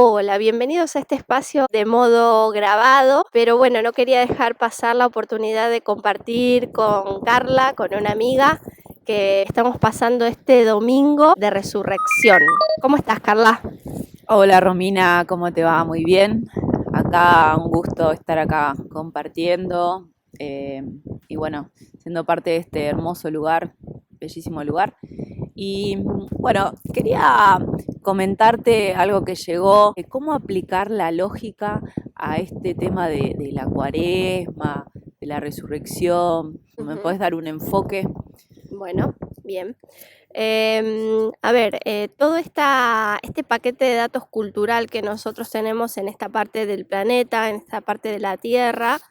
Hola, bienvenidos a este espacio de modo grabado, pero bueno, no quería dejar pasar la oportunidad de compartir con Carla, con una amiga, que estamos pasando este domingo de resurrección. ¿Cómo estás, Carla? Hola Romina, ¿cómo te va? Muy bien. Acá un gusto estar acá compartiendo eh, y bueno, siendo parte de este hermoso lugar, bellísimo lugar. Y bueno, quería comentarte algo que llegó, cómo aplicar la lógica a este tema de la cuaresma, de la resurrección. ¿Me Ujú. puedes dar un enfoque? Bueno, bien. A ver, todo este paquete de datos cultural que nosotros tenemos en esta parte del planeta, en esta parte de la Tierra,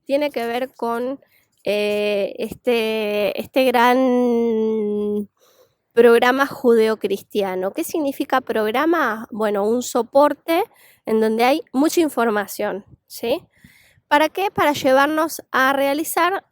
tiene que ver con este gran programa judeocristiano. ¿Qué significa programa? Bueno, un soporte en donde hay mucha información, ¿sí? ¿Para qué? Para llevarnos a realizar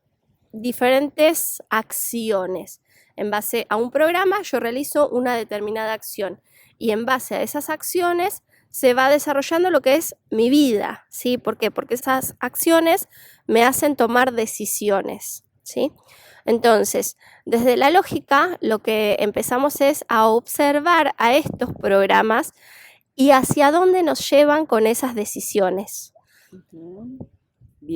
diferentes acciones. En base a un programa yo realizo una determinada acción y en base a esas acciones se va desarrollando lo que es mi vida, ¿sí? ¿Por qué? Porque esas acciones me hacen tomar decisiones, ¿sí? Entonces, desde la lógica, lo que empezamos es a observar a estos programas y hacia dónde nos llevan con esas decisiones. Ujú.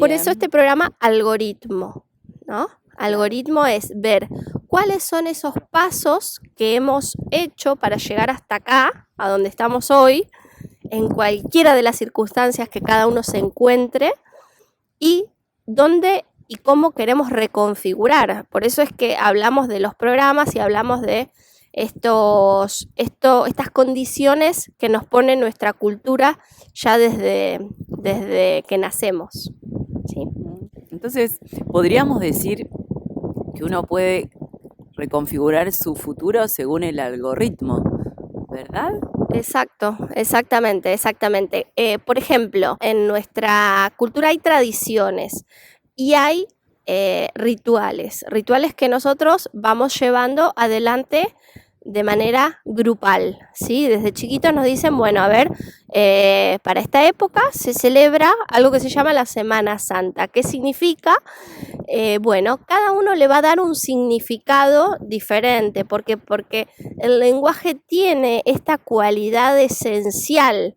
Por eso este Bien, programa algoritmo, ¿no? claro. Algoritmo es ver cuáles son esos pasos que hemos hecho para llegar hasta acá, a donde estamos hoy, en cualquiera de las circunstancias que cada uno se encuentre, y dónde y cómo queremos reconfigurar. Por eso es que hablamos de los programas y hablamos de estas condiciones que nos pone nuestra cultura ya desde que nacemos, ¿sí? Ujú. Entonces, podríamos decir que uno puede reconfigurar su futuro según el algoritmo, ¿verdad? Exacto, exactamente. Por ejemplo, en nuestra cultura hay tradiciones y hay rituales que nosotros vamos llevando adelante de manera grupal, ¿sí? Desde chiquitos nos dicen, bueno, a ver, para esta época se celebra algo que se llama la Semana Santa. ¿Qué significa? Bueno, cada uno le va a dar un significado diferente, porque el lenguaje tiene esta cualidad esencial,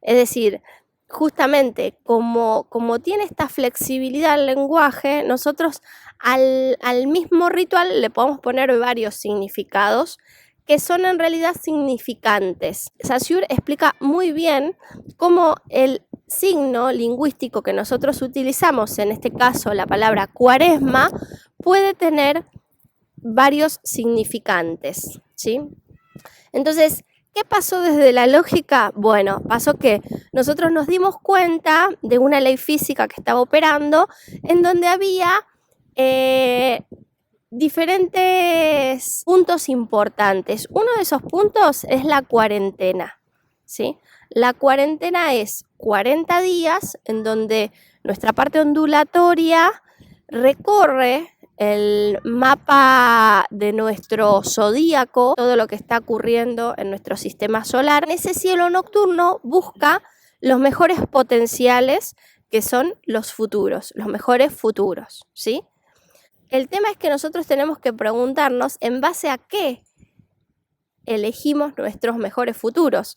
es decir, justamente como tiene esta flexibilidad el lenguaje, nosotros al mismo ritual le podemos poner varios significados que son en realidad significantes. Saussure explica muy bien cómo el signo lingüístico que nosotros utilizamos, en este caso la palabra cuaresma, puede tener varios significantes, ¿sí? Entonces, ¿qué pasó desde la lógica? Bueno, pasó que nosotros nos dimos cuenta de una ley física que estaba operando en donde había diferentes puntos importantes. Uno de esos puntos es la cuarentena, ¿sí? La cuarentena es 40 días en donde nuestra parte ondulatoria recorre el mapa de nuestro zodíaco, todo lo que está ocurriendo en nuestro sistema solar. Ese cielo nocturno busca los mejores potenciales que son los futuros, los mejores futuros, ¿sí? El tema es que nosotros tenemos que preguntarnos en base a qué elegimos nuestros mejores futuros.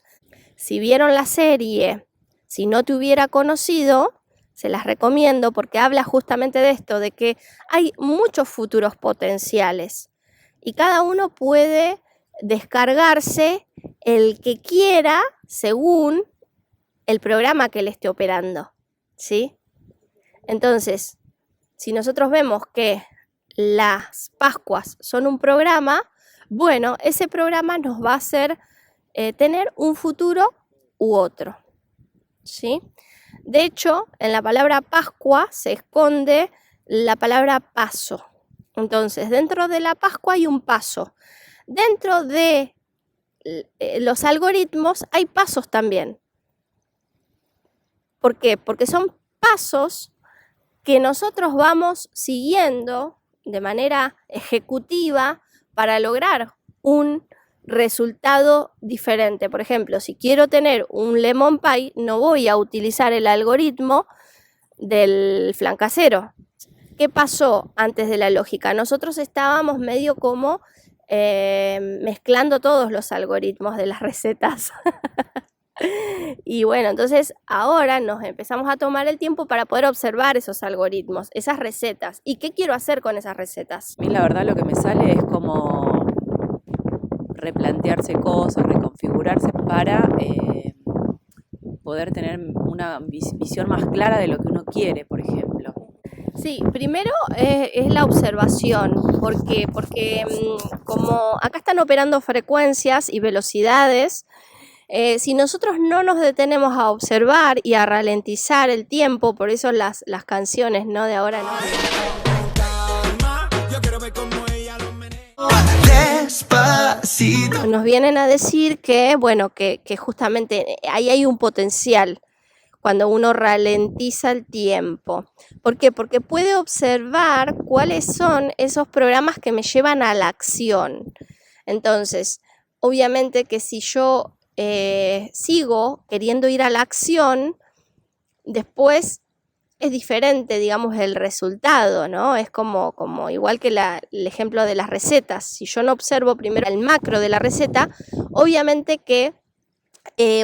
Si vieron la serie, si no te hubiera conocido, se las recomiendo porque habla justamente de esto, de que hay muchos futuros potenciales y cada uno puede descargarse el que quiera según el programa que le esté operando, ¿sí? Entonces, si nosotros vemos que las Pascuas son un programa, bueno, ese programa nos va a hacer tener un futuro u otro, ¿sí? De hecho, en la palabra Pascua se esconde la palabra paso. Entonces, dentro de la Pascua hay un paso. Dentro de los algoritmos hay pasos también. ¿Por qué? Porque son pasos que nosotros vamos siguiendo de manera ejecutiva para lograr un resultado diferente. Por ejemplo, si quiero tener un lemon pie, no voy a utilizar el algoritmo del flan casero. ¿Qué pasó antes de la lógica? Nosotros estábamos medio como mezclando todos los algoritmos de las recetas. Y bueno, entonces ahora nos empezamos a tomar el tiempo para poder observar esos algoritmos, esas recetas. ¿Y qué quiero hacer con esas recetas? A mí la verdad lo que me sale es como replantearse cosas, reconfigurarse para poder tener una visión más clara de lo que uno quiere, por ejemplo. Sí, primero es la observación, porque como acá están operando frecuencias y velocidades, si nosotros no nos detenemos a observar y a ralentizar el tiempo, por eso las canciones, ¿no? De ahora, ¿no? Nos vienen a decir que, bueno, que justamente ahí hay un potencial cuando uno ralentiza el tiempo. ¿Por qué? Porque puede observar cuáles son esos programas que me llevan a la acción. Entonces, obviamente que si yo sigo queriendo ir a la acción, después es diferente, digamos, el resultado, ¿no? Es como igual que el ejemplo de las recetas. Si yo no observo primero el macro de la receta, obviamente que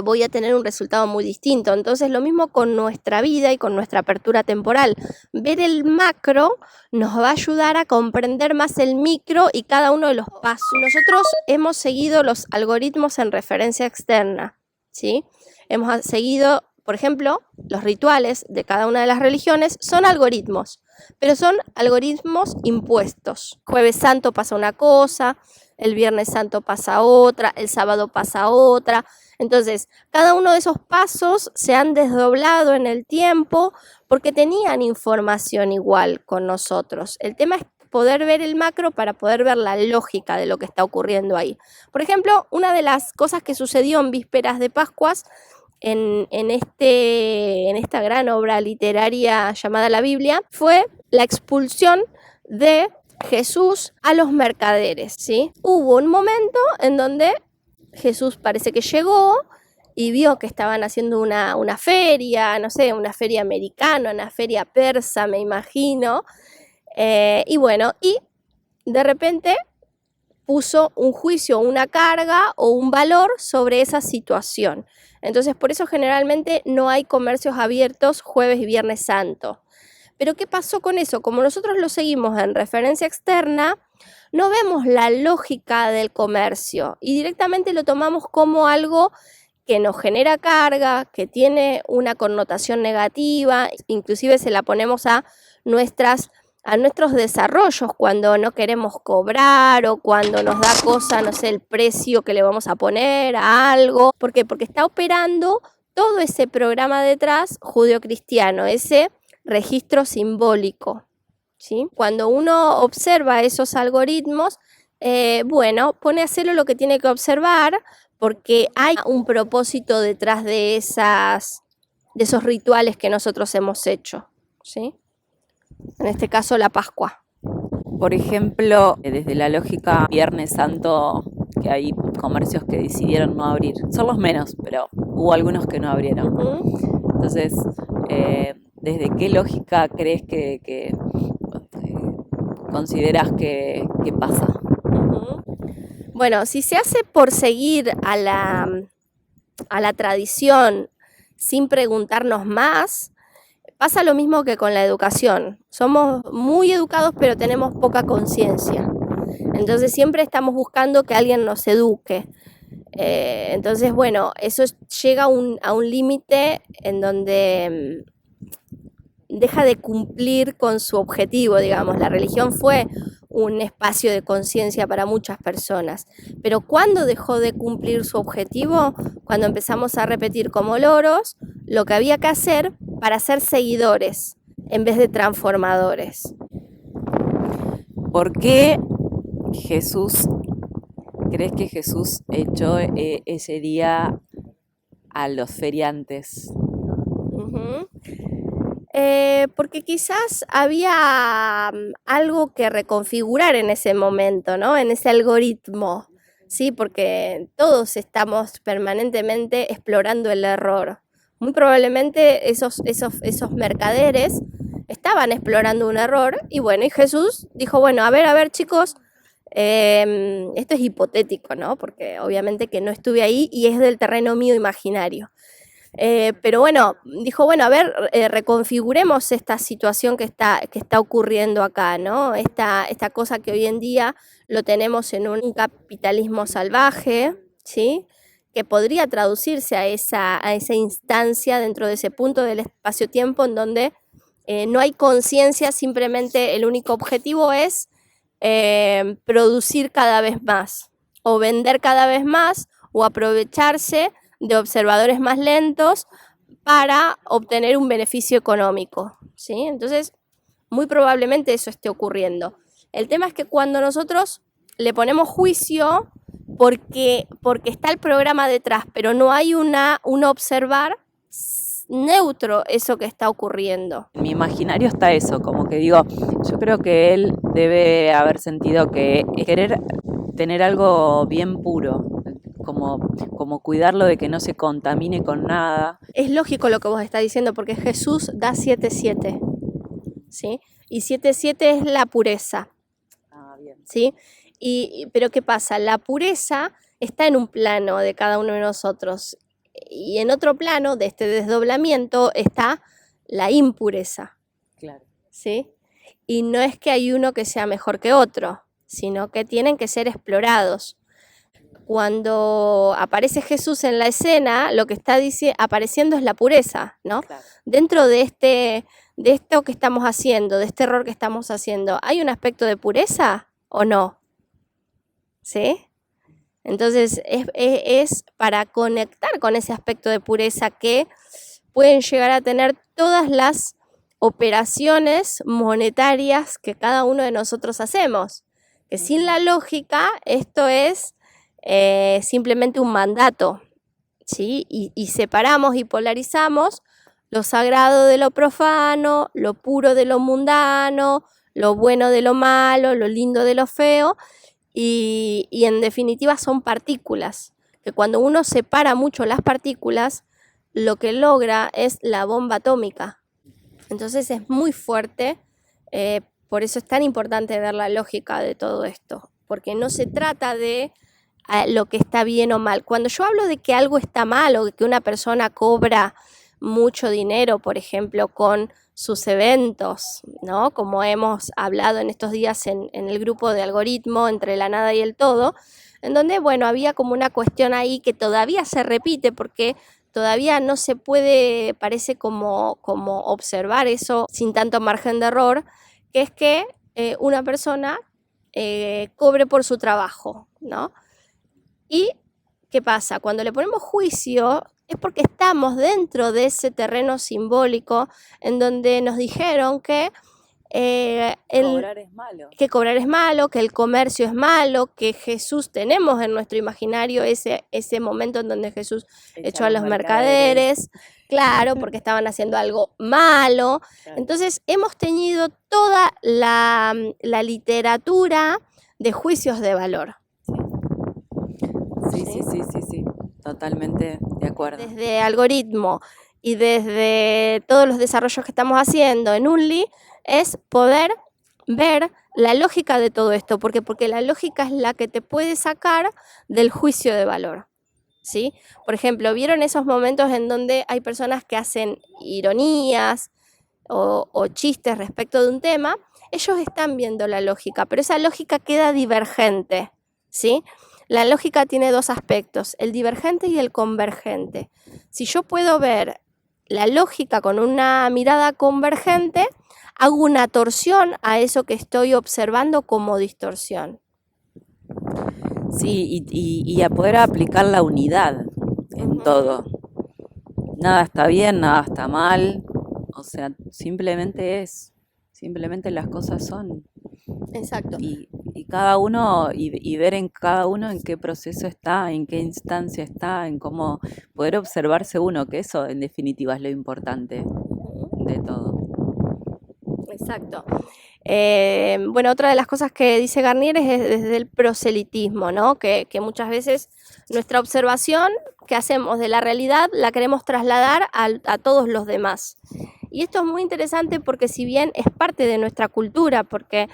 voy a tener un resultado muy distinto. Entonces, lo mismo con nuestra vida y con nuestra apertura temporal. Ver el macro nos va a ayudar a comprender más el micro y cada uno de los pasos. Nosotros hemos seguido los algoritmos en referencia externa, ¿sí? Hemos seguido, por ejemplo, los rituales de cada una de las religiones son algoritmos, pero son algoritmos impuestos. Jueves Santo pasa una cosa, el Viernes Santo pasa otra, el sábado pasa otra. Entonces, cada uno de esos pasos se han desdoblado en el tiempo porque tenían información igual con nosotros. El tema es poder ver el macro para poder ver la lógica de lo que está ocurriendo ahí. Por ejemplo, una de las cosas que sucedió en vísperas de Pascuas, en esta gran obra literaria llamada la Biblia, fue la expulsión de Jesús a los mercaderes, ¿sí? Hubo un momento en donde Jesús parece que llegó y vio que estaban haciendo una feria, no sé, una feria americana, una feria persa, me imagino, y bueno, y de repente puso un juicio, una carga o un valor sobre esa situación. Entonces, por eso generalmente no hay comercios abiertos jueves y viernes santo. Pero ¿qué pasó con eso? Como nosotros lo seguimos en referencia externa, no vemos la lógica del comercio y directamente lo tomamos como algo que nos genera carga, que tiene una connotación negativa, inclusive se la ponemos a nuestros desarrollos cuando no queremos cobrar o cuando nos da cosa, no sé, el precio que le vamos a poner a algo. ¿Por qué? Porque está operando todo ese programa detrás judeocristiano, ese registro simbólico, ¿sí? Cuando uno observa esos algoritmos, bueno, pone a cero lo que tiene que observar porque hay un propósito detrás de esos rituales que nosotros hemos hecho, ¿sí? En este caso, la Pascua. Por ejemplo, desde la lógica Viernes Santo, que hay comercios que decidieron no abrir. Son los menos, pero hubo algunos que no abrieron. Entonces, ¿desde qué lógica crees que consideras que pasa? Bueno, si se hace por seguir a la tradición sin preguntarnos más, pasa lo mismo que con la educación. Somos muy educados, pero tenemos poca conciencia. Entonces siempre estamos buscando que alguien nos eduque. Entonces, bueno, eso llega a un límite en donde deja de cumplir con su objetivo, digamos. La religión fue un espacio de conciencia para muchas personas, pero ¿cuándo dejó de cumplir su objetivo? Cuando empezamos a repetir como loros lo que había que hacer para ser seguidores en vez de transformadores. ¿Por qué crees que Jesús echó ese día a los feriantes? Porque quizás había algo que reconfigurar en ese momento, ¿no? En ese algoritmo, Sí, porque todos estamos permanentemente explorando el error. Muy probablemente esos mercaderes estaban explorando un error y bueno, y Jesús dijo, bueno, a ver chicos, esto es hipotético, ¿no? Porque obviamente que no estuve ahí y es del terreno mío imaginario. Pero bueno, dijo, bueno, a ver, reconfiguremos esta situación que está ocurriendo acá, ¿no? Esta cosa que hoy en día lo tenemos en un capitalismo salvaje, ¿sí? Que podría traducirse a esa instancia dentro de ese punto del espacio-tiempo en donde no hay conciencia, simplemente el único objetivo es producir cada vez más, o vender cada vez más, o aprovecharse de observadores más lentos para obtener un beneficio económico, ¿sí? Entonces, muy probablemente eso esté ocurriendo. El tema es que cuando nosotros le ponemos juicio porque está el programa detrás, pero no hay un observar neutro eso que está ocurriendo. En mi imaginario está eso, como que digo, yo creo que él debe haber sentido que querer tener algo bien puro, como cuidarlo de que no se contamine con nada. Es lógico lo que vos estás diciendo porque Jesús da 7-7, ¿sí? Y 7-7 es la pureza, Bien. ¿sí? Pero ¿qué pasa? La pureza está en un plano de cada uno de nosotros y en otro plano de este desdoblamiento está la impureza, Claro. ¿sí? Y no es que hay uno que sea mejor que otro, sino que tienen que ser explorados. Cuando aparece Jesús en la escena, lo que está apareciendo es la pureza, ¿no? Claro. Dentro de esto que estamos haciendo, de este error que estamos haciendo, ¿hay un aspecto de pureza o no? ¿Sí? Entonces es para conectar con ese aspecto de pureza que pueden llegar a tener todas las operaciones monetarias que cada uno de nosotros hacemos. Que sin la lógica esto es simplemente un mandato, ¿sí? Y separamos y polarizamos lo sagrado de lo profano, lo puro de lo mundano, lo bueno de lo malo, lo lindo de lo feo, y en definitiva son partículas, que cuando uno separa mucho las partículas, lo que logra es la bomba atómica. Entonces es muy fuerte, por eso es tan importante ver la lógica de todo esto, porque no se trata de lo que está bien o mal. Cuando yo hablo de que algo está mal o de que una persona cobra mucho dinero, por ejemplo, con sus eventos, ¿no? Como hemos hablado en estos días en el grupo de algoritmo Entre la Nada y el Todo, en donde, bueno, había como una cuestión ahí que todavía se repite porque todavía no se puede, parece como observar eso sin tanto margen de error, que es que una persona cobre por su trabajo, ¿no? ¿Y qué pasa? Cuando le ponemos juicio es porque estamos dentro de ese terreno simbólico en donde nos dijeron que Cobrar es malo. Que cobrar es malo, que el comercio es malo, que Jesús tenemos en nuestro imaginario ese momento en donde Jesús echó a los mercaderes, claro, porque estaban haciendo algo malo. Claro. Entonces hemos tenido toda la literatura de juicios de valor. Sí, totalmente de acuerdo. Desde algoritmo y desde todos los desarrollos que estamos haciendo en UNLI es poder ver la lógica de todo esto, porque la lógica es la que te puede sacar del juicio de valor, ¿sí? Por ejemplo, ¿vieron esos momentos en donde hay personas que hacen ironías o chistes respecto de un tema? Ellos están viendo la lógica, pero esa lógica queda divergente, ¿sí? La lógica tiene dos aspectos, el divergente y el convergente. Si yo puedo ver la lógica con una mirada convergente, hago una torsión a eso que estoy observando como distorsión. Sí, y a poder aplicar la unidad en todo. Nada está bien, nada está mal, o sea, simplemente las cosas son. Exacto. Y cada uno, y ver en cada uno en qué proceso está, en qué instancia está, en cómo poder observarse uno, que eso en definitiva es lo importante de todo. Exacto. Bueno, otra de las cosas que dice Garnier es desde el proselitismo, ¿no? Que muchas veces nuestra observación que hacemos de la realidad la queremos trasladar a todos los demás. Y esto es muy interesante porque si bien es parte de nuestra cultura, porque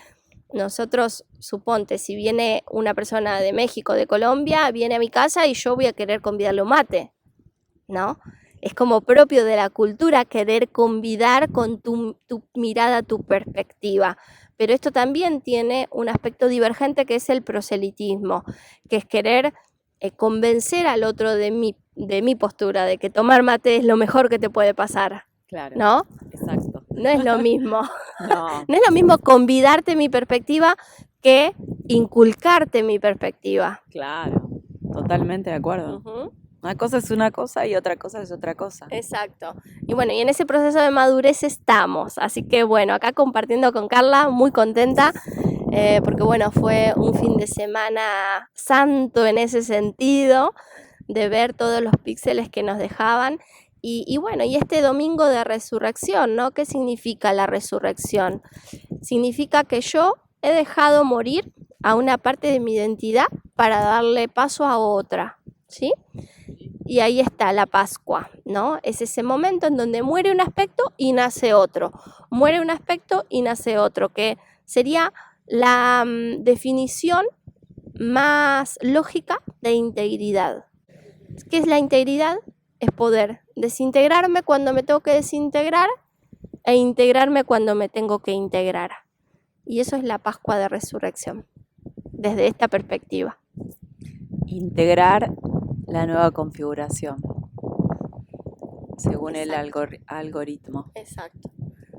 nosotros, suponte, si viene una persona de México, de Colombia, viene a mi casa y yo voy a querer convidarle un mate, ¿no? Es como propio de la cultura querer convidar con tu mirada, tu perspectiva. Pero esto también tiene un aspecto divergente que es el proselitismo, que es querer convencer al otro de mi postura, de que tomar mate es lo mejor que te puede pasar. Claro. ¿No? Exacto. No es lo mismo. No. No es lo mismo convidarte mi perspectiva que inculcarte mi perspectiva. Claro, totalmente de acuerdo. Uh-huh. Una cosa es una cosa y otra cosa es otra cosa. Exacto. Y bueno, y en ese proceso de madurez estamos. Así que bueno, acá compartiendo con Carla, muy contenta, porque bueno, fue un fin de semana santo en ese sentido, de ver todos los píxeles que nos dejaban. Y bueno, y este domingo de resurrección, ¿no? ¿Qué significa la resurrección? Significa que yo he dejado morir a una parte de mi identidad para darle paso a otra, ¿sí? Y ahí está la Pascua, ¿no? Es ese momento en donde muere un aspecto y nace otro. Muere un aspecto y nace otro, que sería la definición más lógica de integridad. ¿Qué es la integridad? Es poder desintegrarme cuando me tengo que desintegrar e integrarme cuando me tengo que integrar. Y eso es la Pascua de Resurrección, desde esta perspectiva. Integrar la nueva configuración, según el algoritmo. Exacto,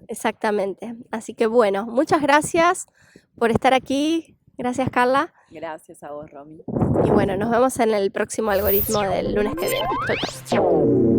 exactamente. Así que bueno, muchas gracias por estar aquí. Gracias, Carla. Gracias a vos, Romy. Y bueno, nos vemos en el próximo algoritmo del lunes que viene. Chau, chau.